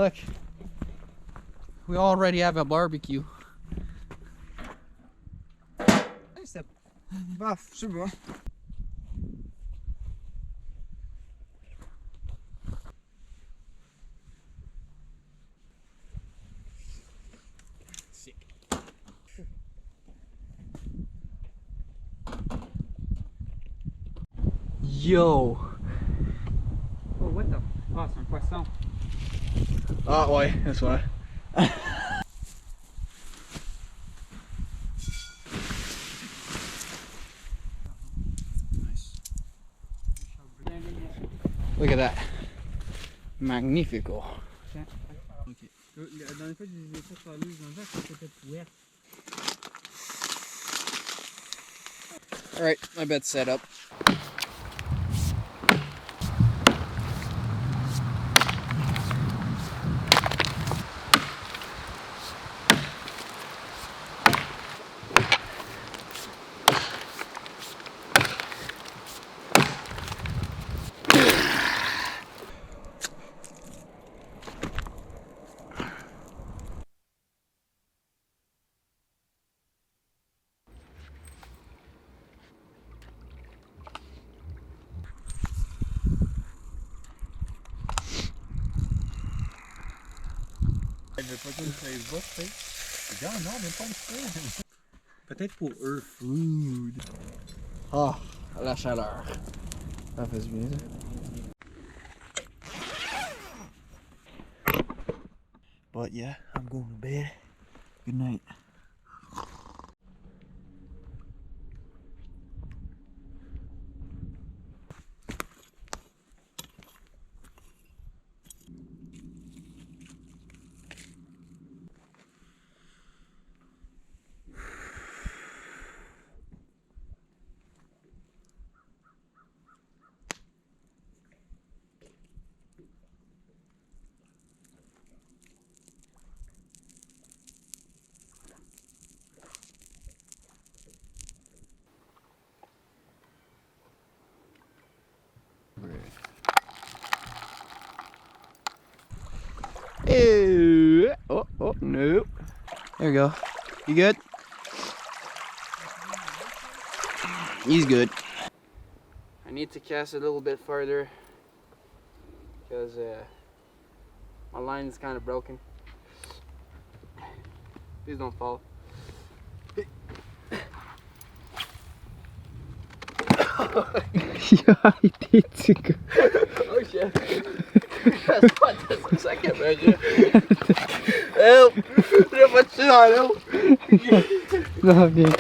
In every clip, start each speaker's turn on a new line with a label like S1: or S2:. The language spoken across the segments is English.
S1: look. We already have a barbecue.
S2: C'est bof, je sais pas.
S1: Yo!
S2: Oh, what the? Ah, c'est un poisson.
S1: Ah ouais, that's why. Look at that. Magnifico.
S2: Ok. La dernière fois que j'ai vu ça sur la luz, dans le c'était ouvert.
S1: Alright, my bed's set up.
S2: Elle veut pas que ça se vote, tu sais. Ah non, mais pas le feu. Peut-être pour eux. Food.
S1: Oh, la chaleur. Ça fait du bien, ça.
S2: But yeah, I'm going to bed. Good night.
S1: Ew. Oh, oh, no. There we go. You good? He's good. I need to cast a little bit further because my line is kind of broken. Please don't fall. Ja, identico. Oh shit. That's what that's a second measure. Help! Não pode tirar, não. Não, bien.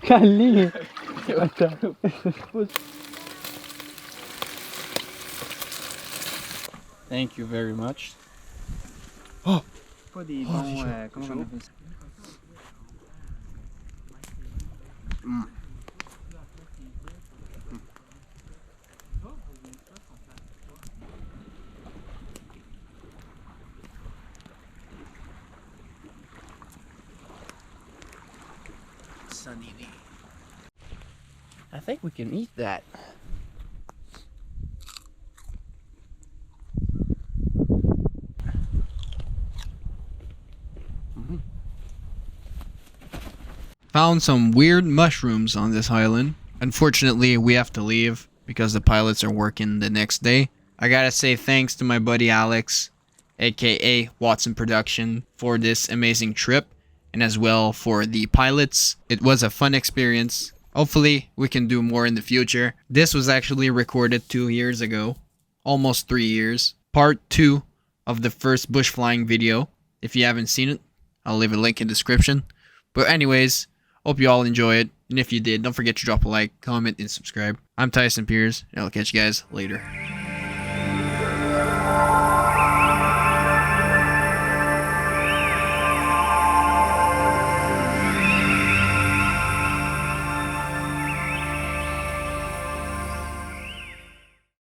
S1: Calinha. Thank you very much. Oh!
S2: Pas des bons. Comment on appelle ça?
S1: Sunny day. I think we can eat that. Found some weird mushrooms on this island. Unfortunately, we have to leave because the pilots are working the next day. I gotta say thanks to my buddy Alex, aka Watson Production, for this amazing trip, and as well for the pilots. It was a fun experience. Hopefully, we can do more in the future. This was actually recorded 2 years ago, almost 3 years. Part 2 of the first bush flying video. If you haven't seen it, I'll leave a link in the description. But anyways, hope you all enjoy it. And if you did, don't forget to drop a like, comment, and subscribe. I'm Tyson Piers, and I'll catch you guys later.